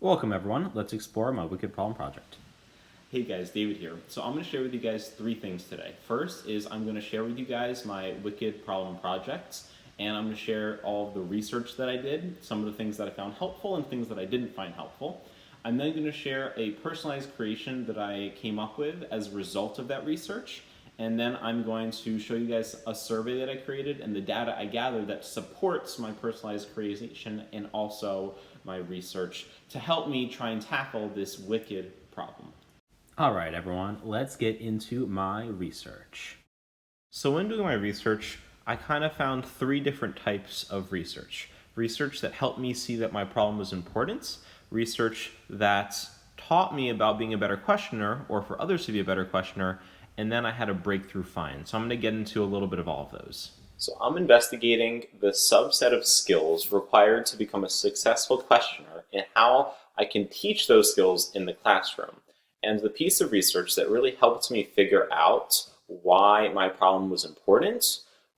Welcome everyone, let's explore my Wicked Problem project. Hey guys, David here. So I'm going to share with you guys three things today. First is I'm going to share with you guys my Wicked Problem projects, and I'm going to share all of the research that I did, some of the things that I found helpful and things that I didn't find helpful. I'm then going to share a personalized creation that I came up with as a result of that research, and then I'm going to show you guys a survey that I created and the data I gathered that supports my personalized creation and also my research to help me try and tackle this wicked problem. Alright everyone, let's get into my research. So when doing my research, I kind of found three different types of research. Research that helped me see that my problem was important, research that taught me about being a better questioner or for others to be a better questioner, and then I had a breakthrough find. So I'm going to get into a little bit of all of those. So I'm investigating the subset of skills required to become a successful questioner and how I can teach those skills in the classroom. And the piece of research that really helped me figure out why my problem was important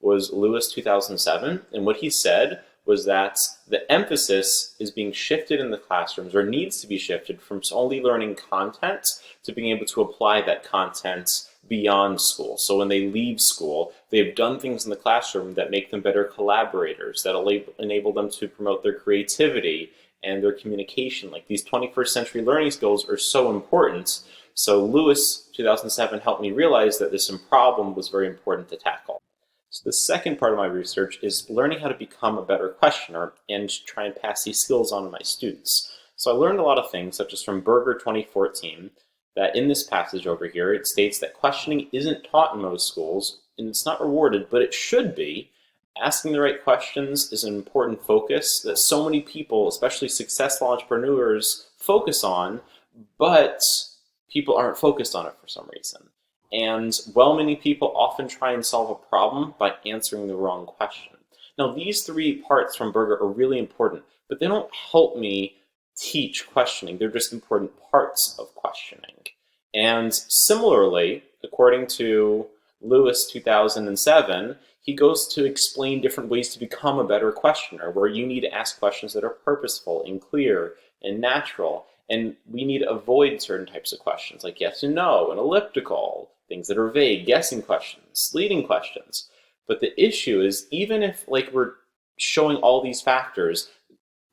was Lewis 2007. And what he said was that the emphasis is being shifted in the classrooms, or needs to be shifted, from only learning content to being able to apply that content beyond school. So when they leave school, they've done things in the classroom that make them better collaborators, that enable them to promote their creativity and their communication. Like, these 21st century learning skills are so important. So Lewis 2007 helped me realize that this problem was very important to tackle. So the second part of my research is learning how to become a better questioner and try and pass these skills on to my students. So I learned a lot of things, such as from Berger 2014, that in this passage over here, it states that questioning isn't taught in most schools, and it's not rewarded, but it should be. Asking the right questions is an important focus that so many people, especially successful entrepreneurs, focus on, but people aren't focused on it for some reason. And many people often try and solve a problem by answering the wrong question. Now, these three parts from Berger are really important, but they don't help me teach questioning. They're just important parts of questioning. And similarly, according to Lewis 2007, he goes to explain different ways to become a better questioner, where you need to ask questions that are purposeful and clear and natural. And we need to avoid certain types of questions, like yes and no, and elliptical, things that are vague, guessing questions, leading questions. But the issue is, even if we're showing all these factors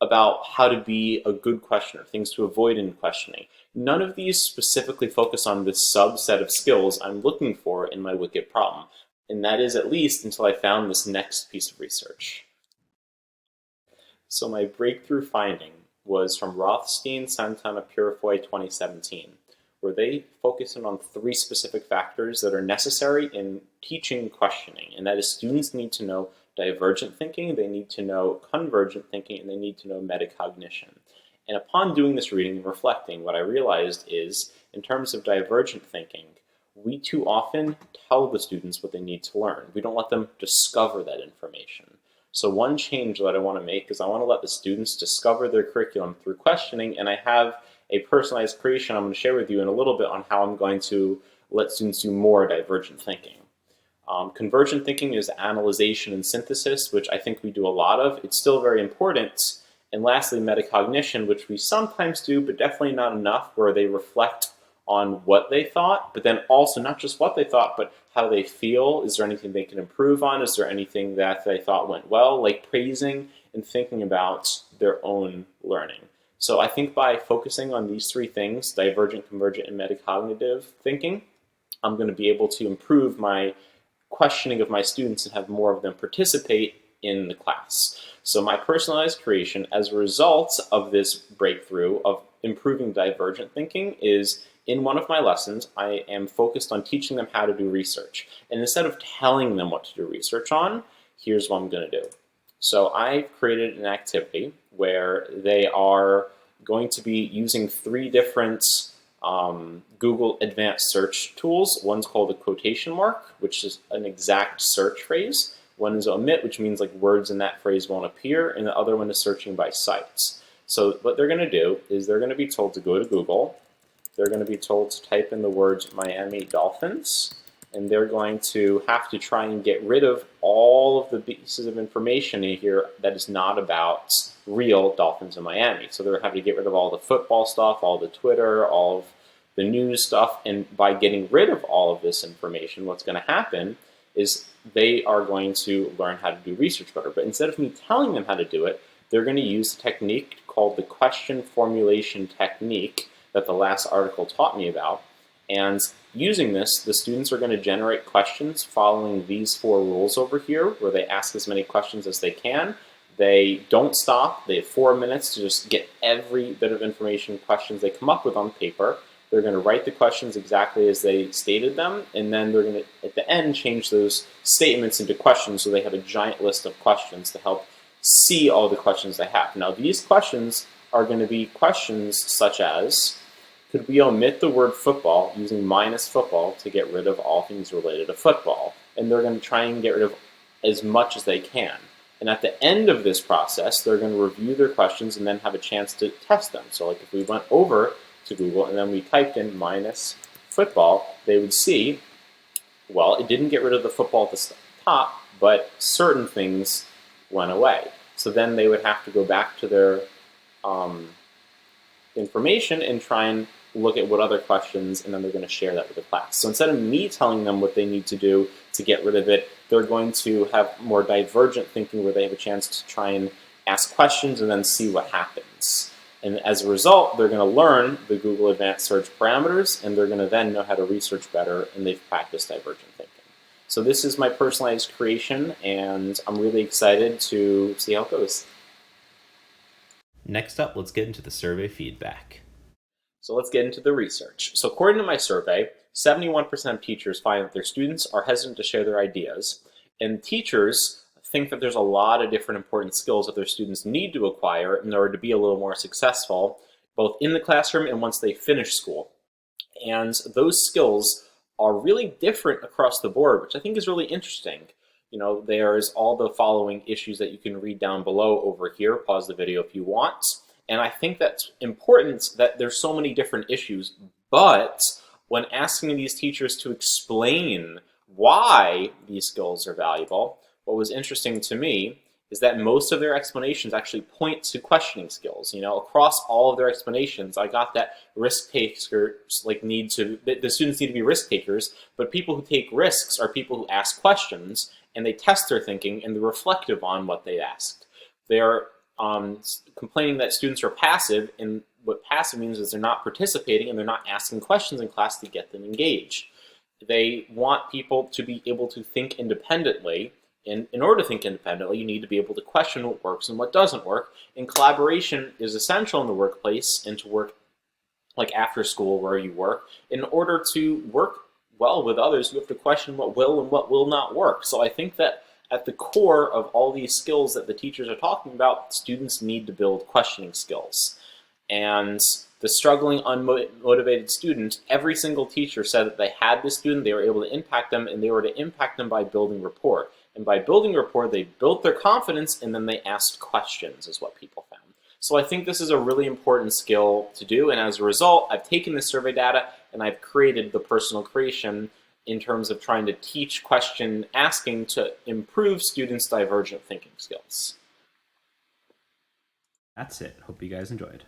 about how to be a good questioner, things to avoid in questioning, none of these specifically focus on this subset of skills I'm looking for in my wicked problem. And that is, at least until I found this next piece of research. So my breakthrough finding was from Rothstein, Santana, Purifoy 2017, where they focus in on three specific factors that are necessary in teaching questioning. And that is, students need to know divergent thinking, they need to know convergent thinking, and they need to know metacognition. And upon doing this reading and reflecting, what I realized is, in terms of divergent thinking, we too often tell the students what they need to learn. We don't let them discover that information. So one change that I want to make is I want to let the students discover their curriculum through questioning, and I have a personalized creation I'm going to share with you in a little bit on how I'm going to let students do more divergent thinking. Convergent thinking is analyzation and synthesis, which I think we do a lot of. It's still very important. And lastly, metacognition, which we sometimes do, but definitely not enough, where they reflect on what they thought, but then also not just what they thought, but how they feel. Is there anything they can improve on? Is there anything that they thought went well? Like praising and thinking about their own learning. So I think by focusing on these three things, divergent, convergent, and metacognitive thinking, I'm going to be able to improve my questioning of my students and have more of them participate in the class. So my personalized creation, as a result of this breakthrough of improving divergent thinking, is in one of my lessons, I am focused on teaching them how to do research. And instead of telling them what to do research on, here's what I'm going to do. So I've created an activity where they are going to be using three different Google advanced search tools. One's called a quotation mark, which is an exact search phrase. One is omit, which means words in that phrase won't appear, and the other one is searching by sites. So what they're going to do is they're going to be told to go to Google. They're going to be told to type in the words Miami Dolphins, and they're going to have to try and get rid of all of the pieces of information in here that is not about real Dolphins in Miami. So they're having to get rid of all the football stuff, all the Twitter, all of the news stuff, and by getting rid of all of this information, what's going to happen is they are going to learn how to do research better. But instead of me telling them how to do it, they're going to use a technique called the question formulation technique that the last article taught me about. And using this, the students are going to generate questions following these 4 rules over here, where they ask as many questions as they can. They don't stop. They have 4 minutes to just get every bit of information, questions they come up with on paper. They're going to write the questions exactly as they stated them, and then they're going to, at the end, change those statements into questions so they have a giant list of questions to help see all the questions they have. Now, these questions are going to be questions such as, could we omit the word football using minus football to get rid of all things related to football? And they're going to try and get rid of as much as they can. And at the end of this process, they're going to review their questions and then have a chance to test them. So like if we went over to Google and then we typed in minus football, they would see, well, it didn't get rid of the football at the top, but certain things went away. So then they would have to go back to their information and try and look at what other questions, and then they're going to share that with the class. So instead of me telling them what they need to do to get rid of it, they're going to have more divergent thinking where they have a chance to try and ask questions and then see what happens. And as a result, they're going to learn the Google Advanced Search parameters, and they're going to then know how to research better, and they've practiced divergent thinking. So this is my personalized creation, and I'm really excited to see how it goes. Next up, let's get into the survey feedback. So let's get into the research. So according to my survey, 71% of teachers find that their students are hesitant to share their ideas, and teachers think that there's a lot of different important skills that their students need to acquire in order to be a little more successful, both in the classroom and once they finish school. And those skills are really different across the board, which I think is really interesting. You know, there's all the following issues that you can read down below over here. Pause the video if you want. And I think that's important that there's so many different issues, but when asking these teachers to explain why these skills are valuable, what was interesting to me is that most of their explanations actually point to questioning skills. You know, across all of their explanations, I got that risk takers the students need to be risk takers, but people who take risks are people who ask questions and they test their thinking and they're reflective on what they asked. They're complaining that students are passive, and what passive means is they're not participating and they're not asking questions in class to get them engaged. They want people to be able to think independently. And in order to think independently, you need to be able to question what works and what doesn't work. And collaboration is essential in the workplace and to work like after school where you work. In order to work well with others, you have to question what will and what will not work. So I think that at the core of all these skills that the teachers are talking about, students need to build questioning skills. And the struggling, unmotivated student, every single teacher said that they had this student, they were able to impact them, and they were to impact them by building rapport. And by building rapport, they built their confidence, and then they asked questions, is what people found. So I think this is a really important skill to do, and as a result, I've taken this survey data and I've created the personal creation in terms of trying to teach question asking to improve students' divergent thinking skills. That's it. Hope you guys enjoyed.